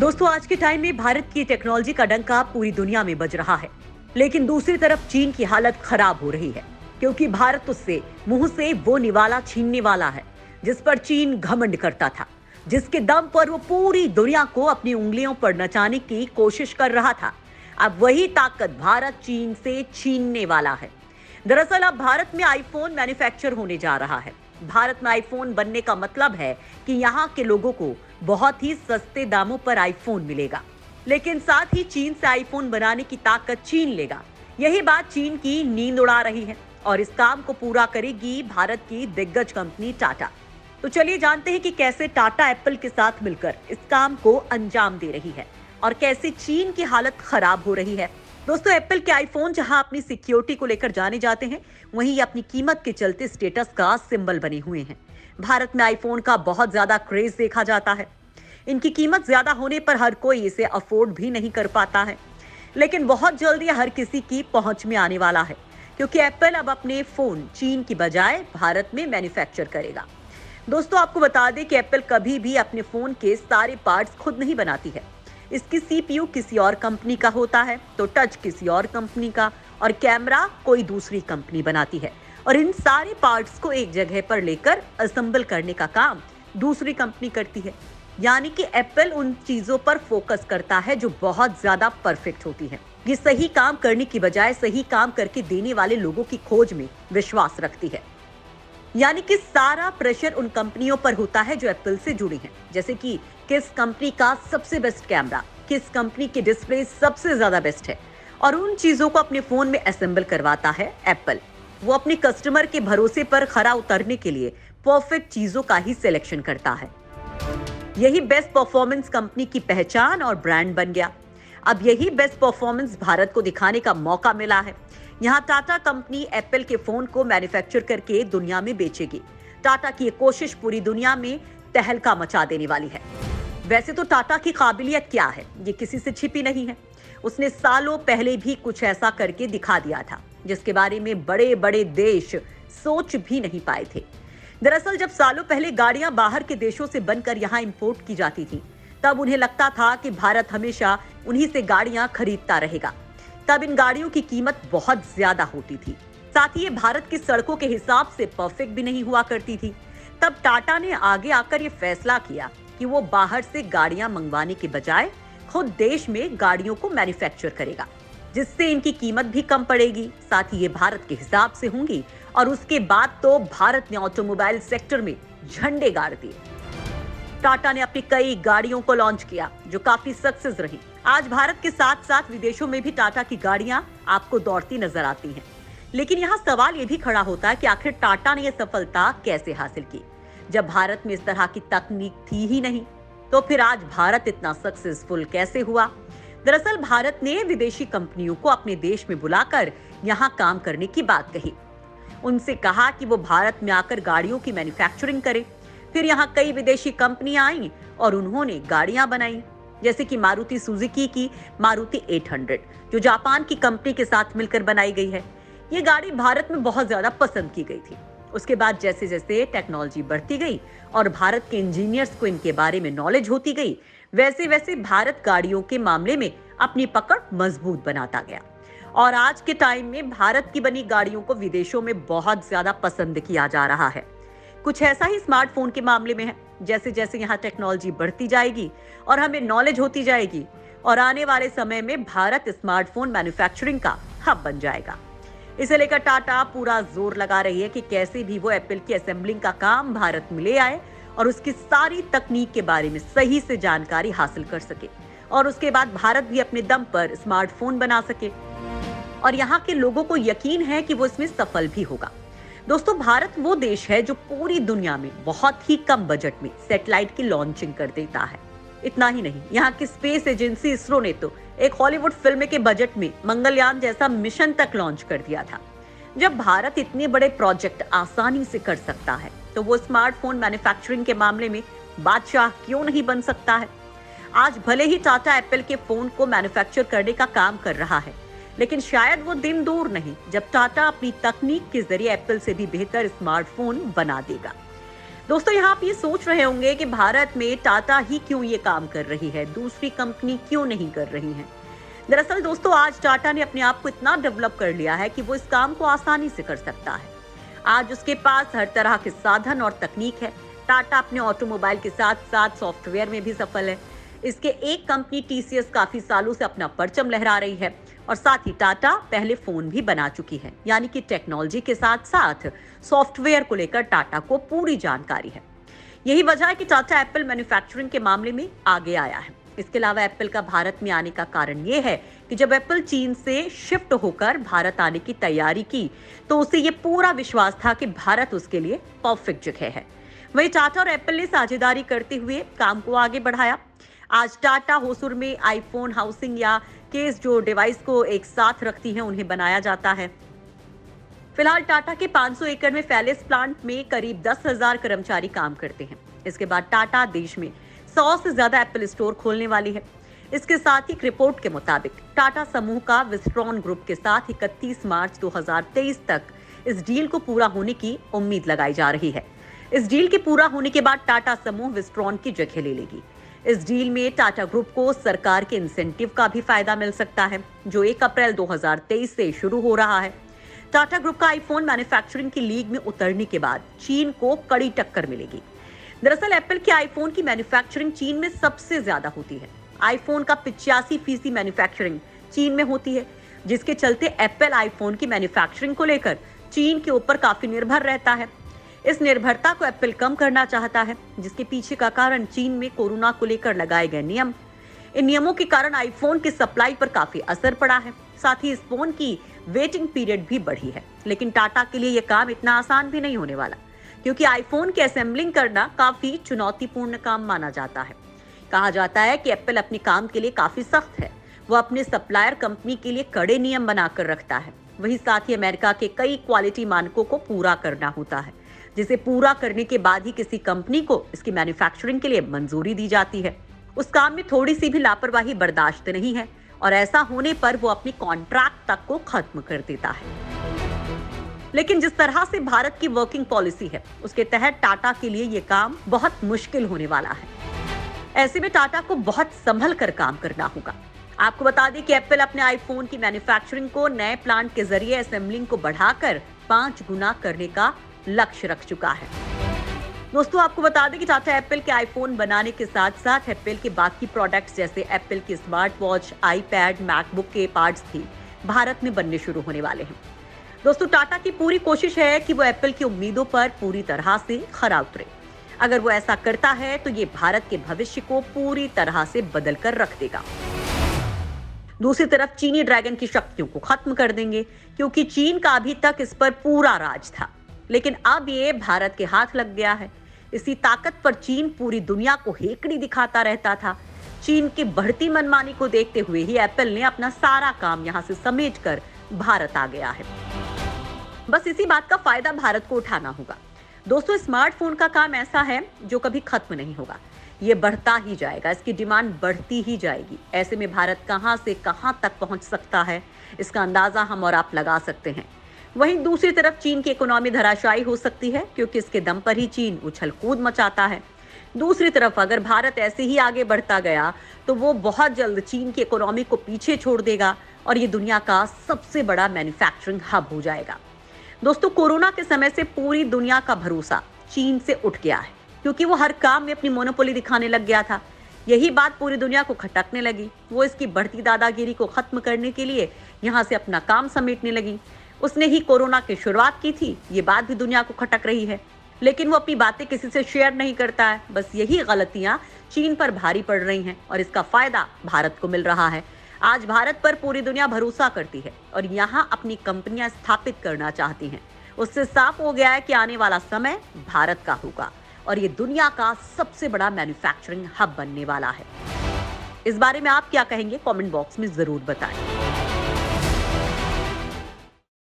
दोस्तों, आज के टाइम में भारत की टेक्नोलॉजी का डंका पूरी दुनिया में बज रहा है। लेकिन दूसरी तरफ चीन की हालत खराब हो रही है, क्योंकि भारत उससे मुंह से वो निवाला छीनने वाला है जिस पर चीन घमंड करता था, जिसके दम पर वो पूरी दुनिया को अपनी उंगलियों पर नचाने की कोशिश कर रहा था। अब वही ताकत भारत चीन से छीनने वाला है। दरअसल अब भारत में आईफोन मैन्युफैक्चर होने जा रहा है। भारत में आईफोन बनने का मतलब है कि यहाँ के लोगों को बहुत ही सस्ते दामों पर आईफोन मिलेगा, लेकिन साथ ही चीन से आईफोन बनाने की ताकत छीन लेगा। यही बात चीन की नींद उड़ा रही है और इस काम को पूरा करेगी भारत की दिग्गज कंपनी टाटा। तो चलिए जानते हैं कि कैसे टाटा एप्पल के साथ मिलकर इस काम को अंजाम दे रही है और कैसे चीन की हालत खराब हो रही है। दोस्तों, एप्पल के आईफोन जहां अपनी सिक्योरिटी को लेकर जाने जाते हैं, वहीं ये अपनी कीमत के चलते स्टेटस का सिंबल बने हुए हैं। भारत में आईफोन का बहुत ज्यादा क्रेज देखा जाता है। इनकी कीमत ज्यादा होने पर हर कोई इसे अफोर्ड भी नहीं कर पाता है, लेकिन बहुत जल्द ये हर किसी की पहुंच में आने वाला है, क्योंकि एप्पल अब अपने फोन चीन की बजाय भारत में मैन्युफैक्चर करेगा। दोस्तों, आपको बता दें कि एप्पल कभी भी अपने फोन के सारे पार्ट्स खुद नहीं बनाती है। इसकी सीपीयू किसी और कंपनी का होता है, तो टच किसी और कंपनी का, और कैमरा कोई दूसरी कंपनी बनाती है, और इन सारे पार्ट्स को एक जगह पर लेकर असेंबल करने का काम दूसरी कंपनी करती है। यानी कि एप्पल उन चीजों पर फोकस करता है जो बहुत ज्यादा परफेक्ट होती है। ये सही काम करने की बजाय सही काम करके देने वाले लोगों की खोज में विश्वास रखती है। यानी कि सारा प्रेशर उन कंपनियों पर होता है जो एप्पल से जुड़ी हैं, जैसे कि किस कंपनी का सबसे बेस्ट कैमरा, किस कंपनी की डिस्प्ले सबसे ज्यादा बेस्ट है, और उन चीजों को अपने फोन में असेंबल करवाता है एप्पल। वो अपने कस्टमर के भरोसे पर खरा उतरने के लिए परफेक्ट चीजों का ही सिलेक्शन करता है। यही बेस्ट परफॉर्मेंस कंपनी की पहचान और ब्रांड बन गया। अब यही बेस्ट परफॉर्मेंस भारत को दिखाने का मौका मिला है। यहाँ टाटा कंपनी एप्पल के फोन को मैन्युफैक्चर करके दुनिया में बेचेगी। टाटा की ये कोशिश पूरी दुनिया में तहलका मचा देने वाली है। वैसे तो टाटा की काबिलियत क्या है, ये किसी से छिपी नहीं है। उसने सालों पहले भी कुछ ऐसा करके दिखा दिया था, जिसके बारे में बड़े बड़े देश सोच भी नहीं पाए थे। दरअसल जब सालों पहले गाड़ियां बाहर के देशों से बनकर यहाँ इंपोर्ट की जाती थी, तब उन्हें लगता था कि भारत हमेशा उन्हीं से गाड़ियां खरीदता रहेगा। तब इन गाड़ियों की कीमत बहुत ज्यादा होती थी, साथ ही ये भारत की सड़कों के हिसाब से परफेक्ट भी नहीं हुआ करती थी। तब टाटा ने आगे आकर ये फैसला किया कि वो बाहर से गाड़ियां मंगवाने के बजाय खुद देश में गाड़ियों को मैन्युफैक्चर करेगा, जिससे इनकी कीमत भी कम पड़ेगी, साथ ही ये भारत के हिसाब से होंगी। और उसके बाद तो भारत ने ऑटोमोबाइल सेक्टर में झंडे गाड़ दिए। टाटा ने अपनी कई गाड़ियों को लॉन्च किया जो काफी सक्सेस रही। आज भारत के साथ साथ विदेशों में भी टाटा की गाड़ियां आपको दौड़ती नजर आती हैं। लेकिन यहाँ सवाल ये भी खड़ा होता है कि आखिर टाटा ने यह सफलता कैसे हासिल की, जब भारत में इस तरह की तकनीक थी ही नहीं। तो फिर आज भारत इतना सक्सेसफुल कैसे हुआ? दरअसल भारत ने विदेशी कंपनियों को अपने देश में बुलाकर यहाँ काम करने की बात कही। उनसे कहा कि वो भारत में आकर गाड़ियों की मैन्युफैक्चरिंग करें। फिर यहाँ कई विदेशी कंपनियां आईं और उन्होंने गाड़ियां बनाई, जैसे कि मारुति सुजुकी की मारुति 800, जो जापान की कंपनी के साथ मिलकर बनाई गई है। ये गाड़ी भारत में बहुत ज्यादा पसंद की गई थी। उसके बाद जैसे जैसे टेक्नोलॉजी बढ़ती गई और भारत के इंजीनियर्स को इनके बारे में नॉलेज होती गई, वैसे वैसे भारत गाड़ियों के मामले में अपनी पकड़ मजबूत बनाता गया। और आज के टाइम में भारत की बनी गाड़ियों को विदेशों में बहुत ज्यादा पसंद किया जा रहा है। कुछ ऐसा ही स्मार्टफोन के मामले में है। जैसे जैसे यहाँ टेक्नोलॉजी बढ़ती जाएगी और हमें नॉलेज होती जाएगी, और आने वाले समय में भारत स्मार्टफोन मैन्युफैक्चरिंग का हब बन जाएगा। इसे लेकर टाटा पूरा जोर लगा रही है कि कैसे भी वो एप्पल की असेंबलिंग का काम भारत में ले आए और उसकी सारी तकनीक के बारे में सही से जानकारी हासिल कर सके, और उसके बाद भारत भी अपने दम पर स्मार्टफोन बना सके। और यहाँ के लोगों को यकीन है कि वो इसमें सफल भी होगा। दोस्तों, भारत वो देश है जो पूरी दुनिया में बहुत ही कम बजट में सैटेलाइट की लॉन्चिंग कर देता है। इतना ही नहीं, यहाँ की स्पेस एजेंसी इसरो ने तो एक हॉलीवुड फिल्म के बजट में मंगलयान जैसा मिशन तक लॉन्च कर दिया था। जब भारत इतने बड़े प्रोजेक्ट आसानी से कर सकता है, तो वो स्मार्टफोन मैन्युफैक्चरिंग के मामले में बादशाह क्यों नहीं बन सकता है? आज भले ही टाटा एप्पल के फोन को मैन्युफैक्चर करने का काम कर रहा है, लेकिन शायद वो दिन दूर नहीं जब टाटा अपनी तकनीक के जरिए एप्पल से भी बेहतर स्मार्टफोन बना देगा। दोस्तों, यहाँ आप ये सोच रहे होंगे कि भारत में टाटा ही क्यों ये काम कर रही है, दूसरी कंपनी क्यों नहीं कर रही है। दरअसल दोस्तों, आज टाटा ने अपने आप को इतना डेवलप कर लिया है कि वो इस काम को आसानी से कर सकता है। आज उसके पास हर तरह के साधन और तकनीक है। टाटा अपने ऑटोमोबाइल के साथ साथ सॉफ्टवेयर में भी सफल है। इसके एक कंपनी टीसीएस काफी सालों से अपना परचम लहरा रही है और साथ ही टाटा पहले फोन भी बना चुकी है। यानी कि टेक्नोलॉजी के साथ साथ सॉफ्टवेयर को लेकर टाटा को पूरी जानकारी है। यही वजह है कि टाटा एप्पल मैन्युफैक्चरिंग के मामले में आगे आया है। इसके अलावा एप्पल का भारत में आने का कारण ये है कि जब एप्पल चीन से शिफ्ट होकर भारत आने की तैयारी की तो उसे ये पूरा विश्वास था कि भारत उसके लिए परफेक्ट जगह है। वहीं टाटा और एप्पल ने साझेदारी करते हुए काम को आगे बढ़ाया। आज टाटा होसुर में आईफोन हाउसिंग या केस जो डिवाइस को एक साथ रखती हैं उन्हें बनाया जाता है। फिलहाल टाटा के 500 एकड़ में फैले इस प्लांट में करीब 10,000 कर्मचारी काम करते हैं। इसके बाद टाटा देश में 100 से ज्यादा एप्पल स्टोर खोलने वाली है। इसके साथ ही एक रिपोर्ट के मुताबिक टाटा समूह का विस्ट्रॉन ग्रुप के साथ 31 मार्च 2023 तक इस डील को पूरा होने की उम्मीद लगाई जा रही है। इस डील के पूरा होने के बाद टाटा समूह विस्ट्रॉन की जगह ले लेगी। इस डील में टाटा ग्रुप को सरकार के इंसेंटिव का भी फायदा मिल सकता है, जो 1 अप्रैल 2023 से शुरू हो रहा है। टाटा ग्रुप का आईफोन मैन्युफैक्चरिंग की लीग में उतरने के बाद चीन को कड़ी टक्कर मिलेगी। दरअसल एप्पल के आईफोन की मैन्युफैक्चरिंग चीन में सबसे ज्यादा होती है। आईफोन का 85% मैन्युफैक्चरिंग चीन में होती है, जिसके चलते एप्पल आईफोन की मैन्युफैक्चरिंग को लेकर चीन के ऊपर काफी निर्भर रहता है। इस निर्भरता को एप्पल कम करना चाहता है, जिसके पीछे का कारण चीन में कोरोना को लेकर लगाए गए नियम। इन नियमों के कारण आईफोन की सप्लाई पर काफी असर पड़ा है। साथ ही इस फोन की वेटिंग पीरियड भी बढ़ी है। लेकिन टाटा के लिए यह काम इतना आसान भी नहीं होने वाला, क्योंकि आईफोन की असेंबलिंग करना काफी चुनौतीपूर्ण काम माना जाता है। कहा जाता है कि एप्पल अपने काम के लिए काफी सख्त है। वो अपने सप्लायर कंपनी के लिए कड़े नियम बनाकर रखता है। वहीं साथ ही अमेरिका के कई क्वालिटी मानकों को पूरा करना होता है, जिसे पूरा करने के बाद ही किसी कंपनी को इसकी मैन्युफैक्चरिंग के लिए मंजूरी दी जाती है। उस काम में थोड़ी सी भी लापरवाही बर्दाश्त नहीं है और ऐसा होने पर वो अपनी कॉन्ट्रैक्ट तक को खत्म कर देता है। लेकिन जिस तरह से भारत की वर्किंग पॉलिसी है, उसके तहत टाटा के लिए ये काम बहुत मुश्किल होने वाला है। ऐसे में टाटा को बहुत संभल कर काम करना होगा। आपको बता दें कि एप्पल अपने आईफोन की मैन्युफैक्चरिंग को नए प्लांट के जरिए असेंबलिंग को बढ़ाकर 5 गुना करने का लक्ष्य रख चुका है। दोस्तों, आपको बता दें कि टाटा एप्पल के आईफोन बनाने के साथ साथ एप्पल के बाकी प्रोडक्ट्स जैसे एप्पल की स्मार्ट वॉच, आईपैड, मैकबुक के पार्ट्स भी भारत में बनने शुरू होने वाले हैं। दोस्तों, टाटा की पूरी कोशिश है कि वो एप्पल की उम्मीदों पर पूरी तरह से खरा उतरे। अगर वो ऐसा करता है तो ये भारत के भविष्य को पूरी तरह से बदल कर रख देगा। दूसरी तरफ चीनी ड्रैगन की शक्तियों को खत्म कर देंगे, क्योंकि चीन का अभी तक इस पर पूरा राज था, लेकिन अब ये भारत के हाथ लग गया है। इसी ताकत पर चीन पूरी दुनिया को हेकड़ी दिखाता रहता था। चीन की बढ़ती मनमानी को देखते हुए ही एप्पल ने अपना सारा काम यहाँ से समेटकर भारत आ गया है। बस इसी बात का फायदा भारत को उठाना होगा। दोस्तों, स्मार्टफोन का काम ऐसा है जो कभी खत्म नहीं होगा। ये बढ़ता ही जाएगा, इसकी डिमांड बढ़ती ही जाएगी। ऐसे में भारत कहां से कहां तक पहुंच सकता है, इसका अंदाजा हम और आप लगा सकते हैं। वहीं दूसरी तरफ चीन की इकोनॉमी धराशायी हो सकती है, क्योंकि इसके दम पर ही चीन उछल कूद मचाता है। दूसरी तरफ अगर भारत ऐसे ही आगे बढ़ता गया तो वो बहुत जल्द चीन की इकोनॉमी को पीछे छोड़ देगा और ये दुनिया का सबसे बड़ा मैन्युफैक्चरिंग हब हो जाएगा। दोस्तों, कोरोना के समय से पूरी दुनिया का भरोसा चीन से उठ गया है, क्योंकि वो हर काम में अपनी मोनोपोली दिखाने लग गया था। यही बात पूरी दुनिया को खटकने लगी। वो इसकी बढ़ती दादागिरी को खत्म करने के लिए यहाँ से अपना काम समेटने लगी। उसने ही कोरोना की शुरुआत की थी, ये बात भी दुनिया को खटक रही है, लेकिन वो अपनी बातें किसी से शेयर नहीं करता है। बस यही गलतियां चीन पर भारी पड़ रही हैं और इसका फायदा भारत को मिल रहा है। आज भारत पर पूरी दुनिया भरोसा करती है और यहाँ अपनी कंपनियां स्थापित करना चाहती हैं। उससे साफ हो गया है कि आने वाला समय भारत का होगा और ये दुनिया का सबसे बड़ा मैन्युफैक्चरिंग हब बनने वाला है। इस बारे में आप क्या कहेंगे, कमेंट बॉक्स में जरूर बताएं।